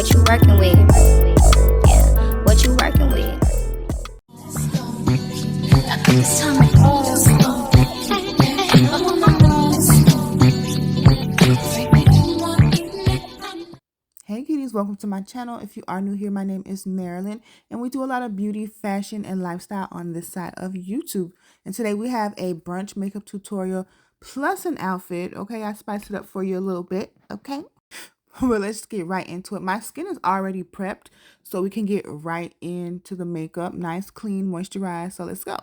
What you working with? Yeah, what you working with? This time it goes. Hey cuties, welcome to my channel. If you are new here, my name is Marilyn and we do a lot of beauty, fashion, and lifestyle on this side of YouTube. And today we have a brunch makeup tutorial plus an outfit. Okay, I spiced it up for you a little bit. Okay, well, let's get right into it. My skin is already prepped, so we can get right into the makeup. Nice, clean, moisturized. So let's go.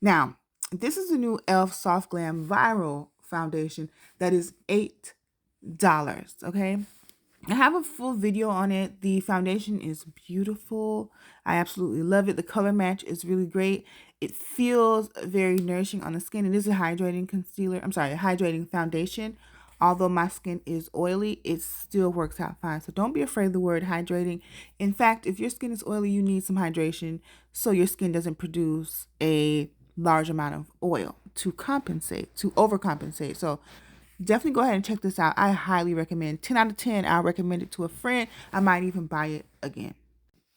Now, this is the new e.l.f. Soft Glam Viral Foundation that is $8. Okay, I have a full video on it. The foundation is beautiful. I absolutely love it. The color match is really great. It feels very nourishing on the skin. It is a hydrating concealer. I'm sorry, a hydrating foundation. Although my skin is oily, it still works out fine. So don't be afraid of the word hydrating. In fact, if your skin is oily, you need some hydration so your skin doesn't produce a large amount of oil to compensate, to overcompensate. So definitely go ahead and check this out. I highly recommend. 10 out of 10. I'll recommend it to a friend. I might even buy it again.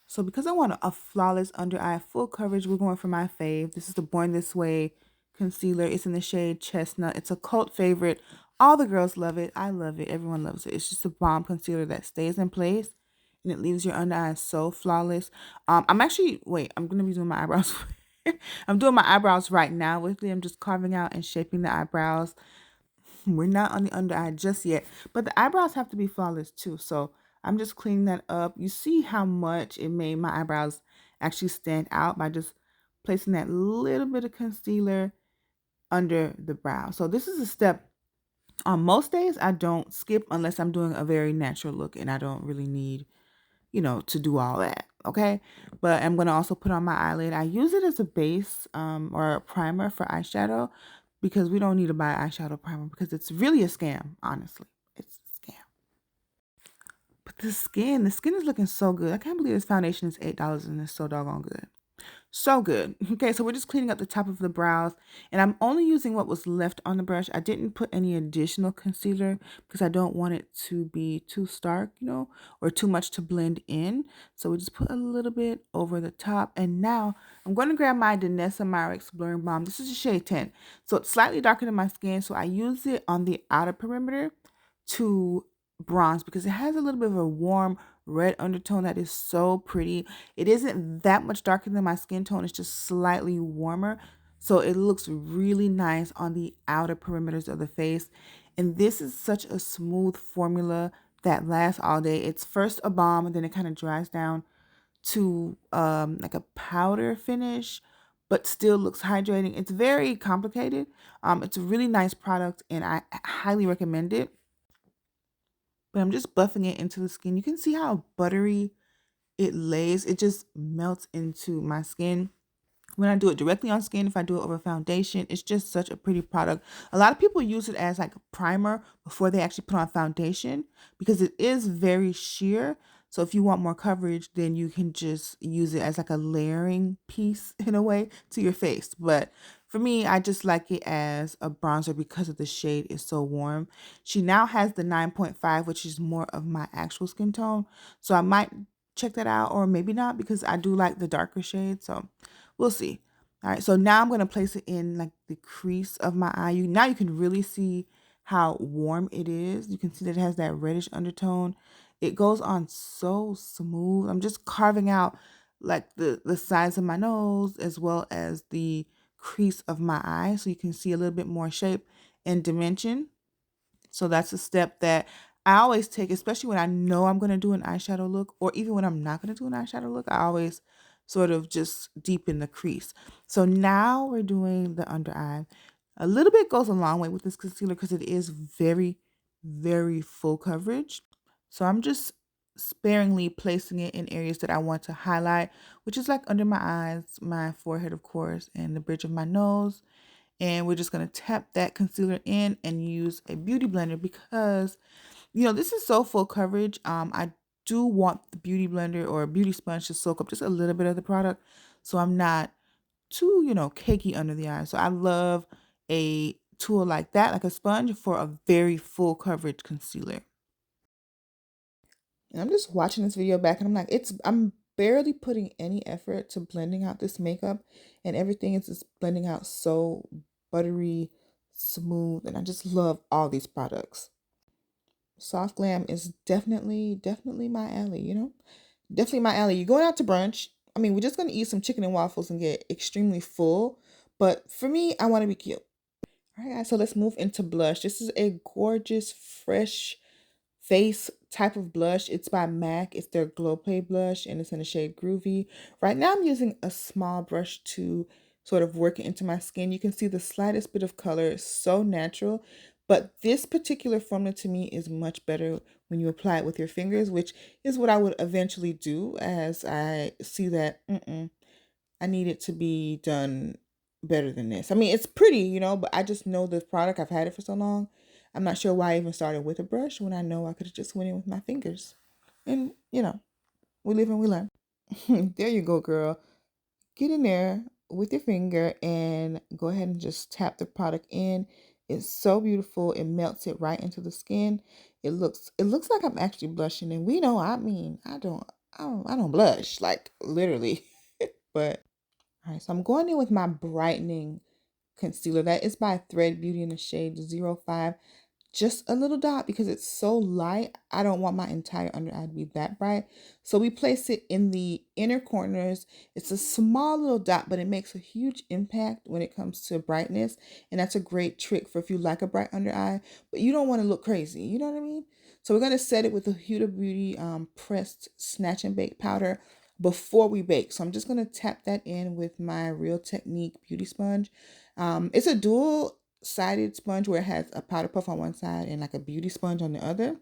So because I want a flawless under eye full coverage, we're going for my fave. This is the Born This Way concealer. It's in the shade Chestnut. It's a cult favorite. All the girls love it. I love it. Everyone loves it. It's just a bomb concealer that stays in place and it leaves your under eye so flawless. I'm going to be doing my eyebrows. I'm doing my eyebrows right now with it. I'm just carving out and shaping the eyebrows. We're not on the under eye just yet, but the eyebrows have to be flawless too. So I'm just cleaning that up. You see how much it made my eyebrows actually stand out by just placing that little bit of concealer under the brow. So this is a step on most days I don't skip unless I'm doing a very natural look and I don't really need, to do all that. Okay. But I'm going to also put on my eyelid. I use it as a base or a primer for eyeshadow because we don't need to buy eyeshadow primer because it's really a scam, honestly. It's a scam. But the skin is looking so good. I can't believe this foundation is $8 and it's so doggone good. So good. Okay, so we're just cleaning up the top of the brows and I'm only using what was left on the brush. I didn't put any additional concealer because I don't want it to be too stark, or too much to blend in. So we just put a little bit over the top. And now I'm going to grab my Danessa Myricks Blurring Balm. This is a shade 10. So it's slightly darker than my skin. So I use it on the outer perimeter to bronze because it has a little bit of a warm red undertone that is so pretty. It isn't that much darker than my skin tone. It's just slightly warmer. So it looks really nice on the outer perimeters of the face. And this is such a smooth formula that lasts all day. It's first a balm and then it kind of dries down to like a powder finish, but still looks hydrating. It's very complicated. It's a really nice product and I highly recommend it. But I'm just buffing it into the skin. You can see how buttery it lays. It just melts into my skin. When I do it directly on skin, if I do it over foundation, it's just such a pretty product. A lot of people use it as like a primer before they actually put on foundation because it is very sheer. So if you want more coverage, then you can just use it as like a layering piece in a way to your face. But for me, I just like it as a bronzer because of the shade is so warm. She now has the 9.5, which is more of my actual skin tone. So I might check that out or maybe not because I do like the darker shade. So we'll see. All right, so now I'm going to place it in like the crease of my eye. Now you can really see how warm it is. You can see that it has that reddish undertone. It goes on so smooth. I'm just carving out like the sides of my nose as well as the crease of my eye so you can see a little bit more shape and dimension. So that's a step that I always take, especially when I know I'm going to do an eyeshadow look or even when I'm not going to do an eyeshadow look. I always sort of just deepen the crease. So now we're doing the under eye. A little bit goes a long way with this concealer because it is very, very full coverage. So I'm just sparingly placing it in areas that I want to highlight, which is like under my eyes, my forehead, of course, and the bridge of my nose. And we're just going to tap that concealer in and use a beauty blender because, this is so full coverage. I do want the beauty blender or a beauty sponge to soak up just a little bit of the product so I'm not too, cakey under the eyes. So I love a tool like that, like a sponge for a very full coverage concealer. And I'm just watching this video back and I'm like, I'm barely putting any effort to blending out this makeup, and everything is just blending out so buttery smooth, and I just love all these products. Soft Glam is definitely my alley, you know? Definitely my alley. You're going out to brunch. I mean, we're just going to eat some chicken and waffles and get extremely full. But for me, I want to be cute. All right, guys, so let's move into blush. This is a gorgeous, fresh face type of blush. It's by MAC. It's their Glow Play blush, and it's in the shade Groovy. Right now, I'm using a small brush to sort of work it into my skin. You can see the slightest bit of color. It's so natural. But this particular formula to me is much better when you apply it with your fingers, which is what I would eventually do as I see that I need it to be done better than this. I mean, it's pretty, you know, but I just know this product. I've had it for so long. I'm not sure why I even started with a brush when I know I could have just went in with my fingers. And, you know, we live and we learn. There you go, girl. Get in there with your finger and go ahead and just tap the product in. It's so beautiful. It melts it right into the skin. It looks like I'm actually blushing, and we know, I mean, I don't blush, like literally. But all right, so I'm going in with my brightening concealer. That is by Thread Beauty in the shade 05. Just a little dot because it's so light. I don't want my entire under eye to be that bright. So we place it in the inner corners. It's a small little dot, but it makes a huge impact when it comes to brightness. And that's a great trick for if you like a bright under eye, but you don't want to look crazy. You know what I mean? So we're going to set it with the Huda Beauty pressed snatch and bake powder before we bake. So I'm just going to tap that in with my Real Technique beauty sponge. It's a dual sided sponge where it has a powder puff on one side and like a beauty sponge on the other.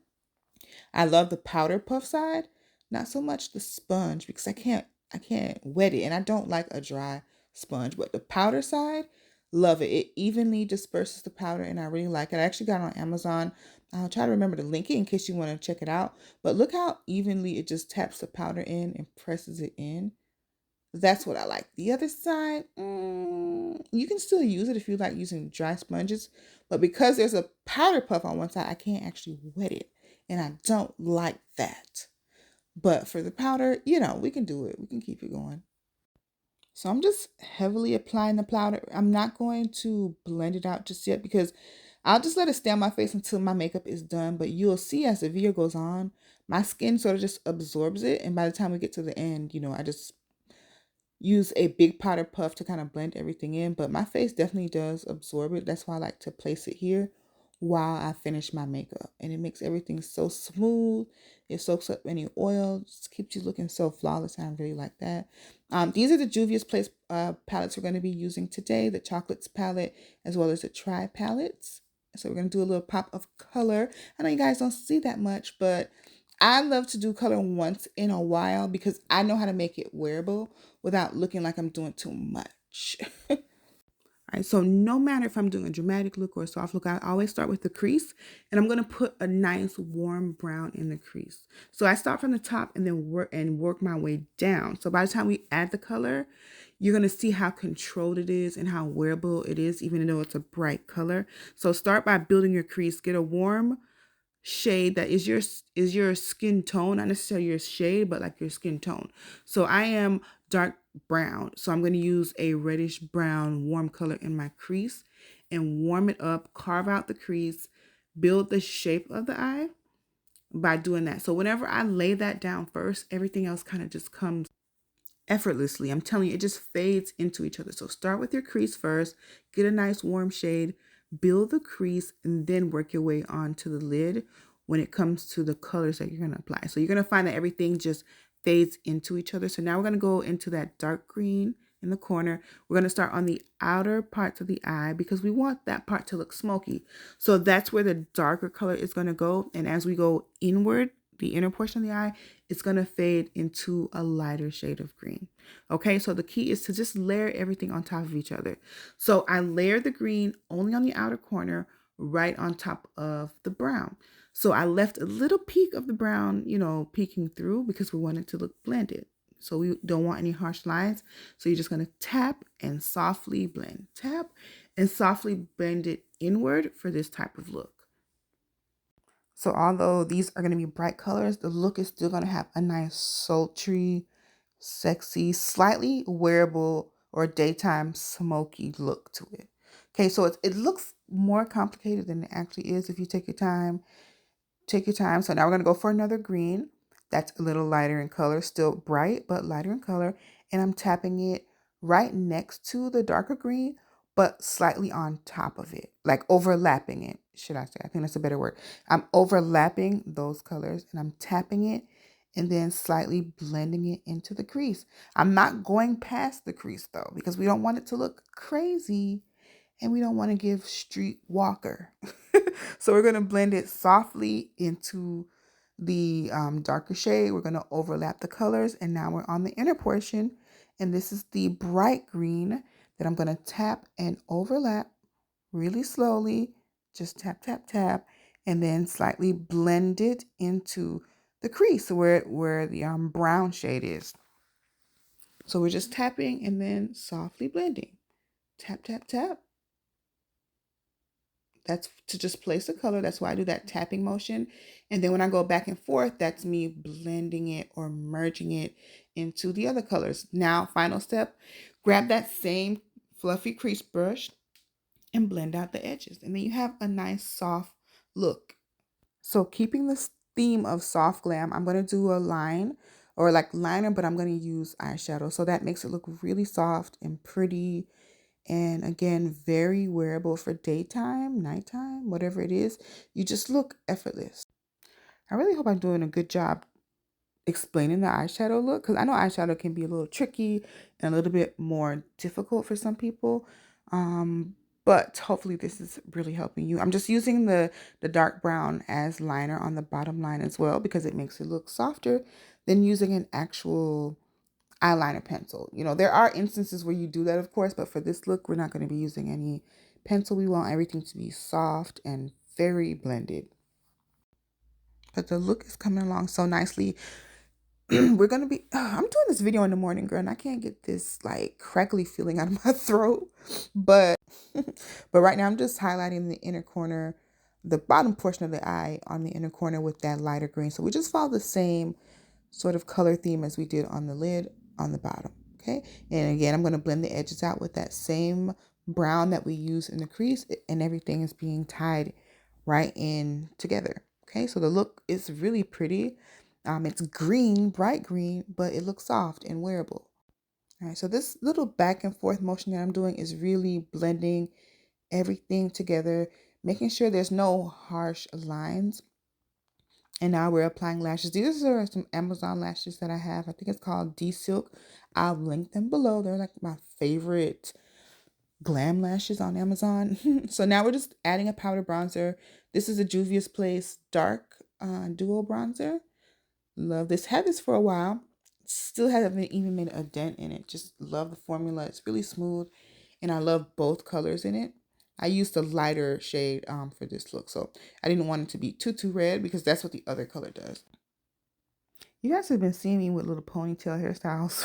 I love the powder puff side, not so much the sponge because I can't wet it, and I don't like a dry sponge. But the powder side, love it. It evenly disperses the powder, and I really like it. I actually got it on Amazon. I'll try to remember to link it in case you want to check it out. But look how evenly it just taps the powder in and presses it in. That's what I like. The other side, you can still use it if you like using dry sponges, but because there's a powder puff on one side, I can't actually wet it, and I don't like that. But for the powder, you know, we can do it. We can keep it going. So I'm just heavily applying the powder. I'm not going to blend it out just yet because I'll just let it stay on my face until my makeup is done. But you'll see as the video goes on, my skin sort of just absorbs it. And by the time we get to the end, you know, I just use a big powder puff to kind of blend everything in, but my face definitely does absorb it. That's why I like to place it here while I finish my makeup. And it makes everything so smooth. It soaks up any oil, just keeps you looking so flawless. I really like that. These are the Juvia's Place palettes we're going to be using today, the Chocolates palette as well as the Tri palettes. So we're going to do a little pop of color. I know you guys don't see that much, but I love to do color once in a while because I know how to make it wearable without looking like I'm doing too much. All right, so no matter if I'm doing a dramatic look or a soft look, I always start with the crease, and I'm going to put a nice warm brown in the crease. So I start from the top and then work my way down. So by the time we add the color, you're going to see how controlled it is and how wearable it is, even though it's a bright color. So start by building your crease. Get a warm shade that is your skin tone, not necessarily your shade, but like your skin tone. So I am dark brown, so I'm going to use a reddish brown warm color in my crease and warm it up, carve out the crease, build the shape of the eye by doing that. So whenever I lay that down first, everything else kind of just comes effortlessly. I'm telling you, it just fades into each other. So start with your crease first, get a nice warm shade, build the crease, and then work your way onto the lid when it comes to the colors that you're going to apply. So you're going to find that everything just fades into each other. So now we're going to go into that dark green in the corner. We're going to start on the outer parts of the eye because we want that part to look smoky. So that's where the darker color is going to go. And as we go inward, the inner portion of the eye, it's going to fade into a lighter shade of green. Okay, so the key is to just layer everything on top of each other. So I layered the green only on the outer corner, right on top of the brown. So I left a little peak of the brown, you know, peeking through because we want it to look blended. So we don't want any harsh lines. So you're just going to tap and softly blend. Tap and softly blend it inward for this type of look. So although these are going to be bright colors, the look is still going to have a nice sultry, sexy, slightly wearable or daytime smoky look to it. Okay, so it looks more complicated than it actually is if you take your time. Take your time. So now we're going to go for another green. That's a little lighter in color, still bright, but lighter in color. And I'm tapping it right next to the darker green, but slightly on top of it, like overlapping it, should I say. I think that's a better word. I'm overlapping those colors and I'm tapping it and then slightly blending it into the crease. I'm not going past the crease though, because we don't want it to look crazy and we don't want to give streetwalker. So we're going to blend it softly into the darker shade. We're going to overlap the colors, and now we're on the inner portion, and this is the bright green that I'm going to tap and overlap really slowly. Just tap, tap, tap, and then slightly blend it into the crease where the brown shade is. So we're just tapping and then softly blending. Tap, tap, tap. That's to just place the color. That's why I do that tapping motion. And then when I go back and forth, that's me blending it or merging it into the other colors. Now, final step, grab that same fluffy crease brush and blend out the edges. And then you have a nice soft look. So keeping this theme of soft glam, I'm going to do a line or like liner, but I'm going to use eyeshadow. So that makes it look really soft and pretty. And again, very wearable for daytime, nighttime, whatever it is. You just look effortless. I really hope I'm doing a good job explaining the eyeshadow look, because I know eyeshadow can be a little tricky and a little bit more difficult for some people. But hopefully this is really helping you. I'm just using the dark brown as liner on the bottom line as well, because it makes it look softer than using an actual eyeliner pencil. You know, there are instances where you do that, of course, but for this look, we're not going to be using any pencil. We want everything to be soft and very blended. But the look is coming along so nicely. We're going to be, I'm doing this video in the morning, girl, and I can't get this like crackly feeling out of my throat. But, but right now I'm just highlighting the inner corner, the bottom portion of the eye on the inner corner with that lighter green. So we just follow the same sort of color theme as we did on the lid on the bottom. Okay, and again, I'm going to blend the edges out with that same brown that we use in the crease, and everything is being tied right in together. Okay, so the look is really pretty. It's green, bright green, but it looks soft and wearable. All right, so this little back and forth motion that I'm doing is really blending everything together, making sure there's no harsh lines. And now we're applying lashes. These are some Amazon lashes that I have. I think it's called D-Silk. I'll link them below. They're like my favorite glam lashes on Amazon. So now we're just adding a powder bronzer. This is a Juvia's Place Dark Duo Bronzer. Love this. Had this for a while. Still haven't even made a dent in it. Just love the formula. It's really smooth. And I love both colors in it. I used the lighter shade for this look. So I didn't want it to be too red, because that's what the other color does. You guys have been seeing me with little ponytail hairstyles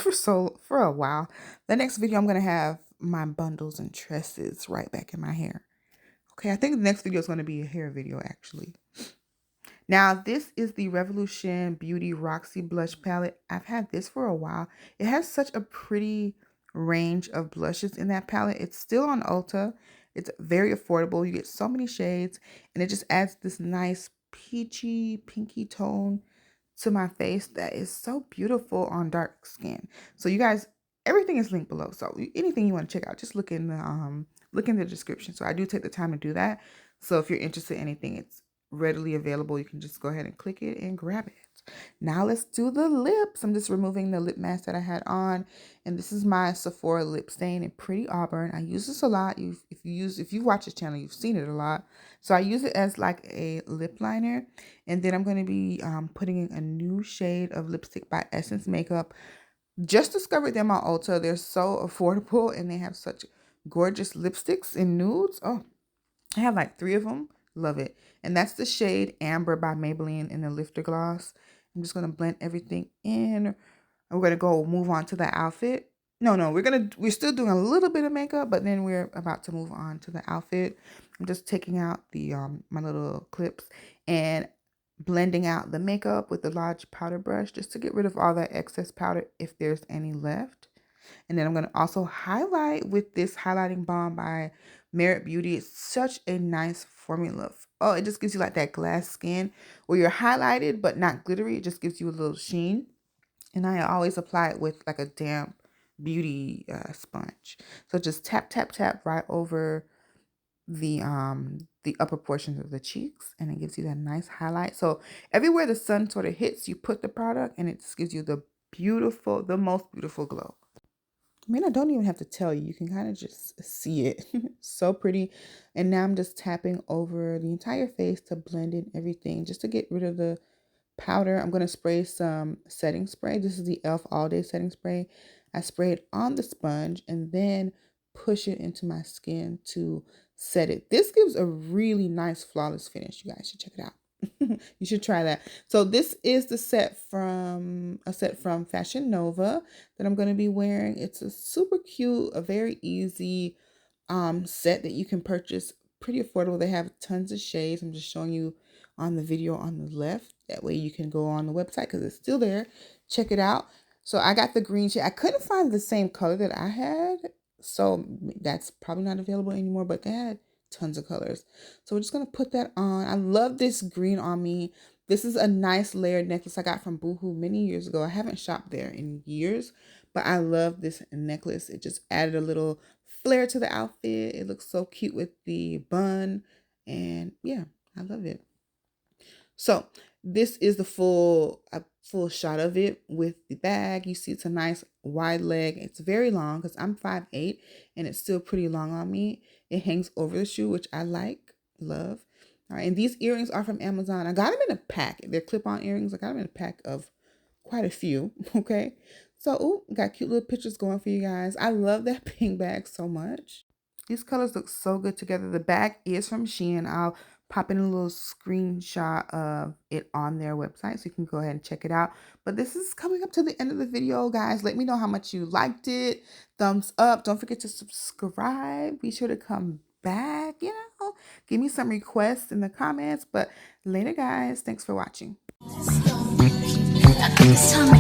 for a while. The next video, I'm going to have my bundles and tresses right back in my hair. Okay, I think the next video is going to be a hair video, actually. Now, this is the Revolution Beauty Roxy Blush Palette. I've had this for a while. It has such a pretty range of blushes in that palette. It's still on Ulta. It's very affordable. You get so many shades, and it just adds this nice peachy, pinky tone to my face that is so beautiful on dark skin. So you guys, everything is linked below. So anything you want to check out, just look in the description. So I do take the time to do that. So if you're interested in anything, it's readily available. You can just go ahead and click it and grab it. Now let's do the lips. I'm just removing the lip mask that I had on, and this is my Sephora lip stain in Pretty Auburn. I use this a lot. If you watch this channel, you've seen it a lot. So I use it as like a lip liner, and then I'm going to be putting in a new shade of lipstick by Essence Makeup. Just discovered them on Ulta. They're so affordable, and they have such gorgeous lipsticks in nudes. Oh, I have like 3 of them. Love it. And that's the shade Amber by Maybelline in the Lifter Gloss. I'm just going to blend everything in. We're going to go move on to the outfit. No, we're still doing a little bit of makeup, but then we're about to move on to the outfit. I'm just taking out the my little clips, and blending out the makeup with the large powder brush just to get rid of all that excess powder if there's any left. And then I'm going to also highlight with this highlighting balm by Merit Beauty. It's such a nice formula. Oh, it just gives you like that glass skin where you're highlighted but not glittery. It just gives you a little sheen. And I always apply it with like a damp beauty sponge. So just tap, tap, tap right over the upper portions of the cheeks, and it gives you that nice highlight. So everywhere the sun sort of hits, you put the product, and it just gives you the most beautiful glow. I mean, I don't even have to tell you. You can kind of just see it. So pretty. And now I'm just tapping over the entire face to blend in everything, just to get rid of the powder. I'm going to spray some setting spray. This is the e.l.f. All Day Setting Spray. I spray it on the sponge and then push it into my skin to set it. This gives a really nice flawless finish. You guys should check it out. You should try that. So this is the set from Fashion Nova that I'm going to be wearing. It's a super cute, a very easy set that you can purchase, pretty affordable. They have tons of shades. I'm just showing you on the video on the left. That way you can go on the website because it's still there. Check it out. So I got the green shade. I couldn't find the same color that I had, so that's probably not available anymore, but they had tons of colors. So we're just going to put that on. I love this green on me. This is a nice layered necklace I got from Boohoo many years ago. I haven't shopped there in years, but I love this necklace. It just added a little flair to the outfit. It looks so cute with the bun, and yeah, I love it. So this is the full shot of it with the bag. You see it's a nice wide leg. It's very long because I'm 5'8", and it's still pretty long on me. It hangs over the shoe, which I love. All right, and these earrings are from Amazon. I got them in a pack. They're clip-on earrings. I got them in a pack of quite a few, okay? So, got cute little pictures going for you guys. I love that pink bag so much. These colors look so good together. The bag is from Shein. I'll pop in a little screenshot of it on their website so you can go ahead and check it out. But this is coming up to the end of the video, guys. Let me know how much you liked it. Thumbs up. Don't forget to subscribe. Be sure to come back, give me some requests in the comments. But later, guys. Thanks for watching. This time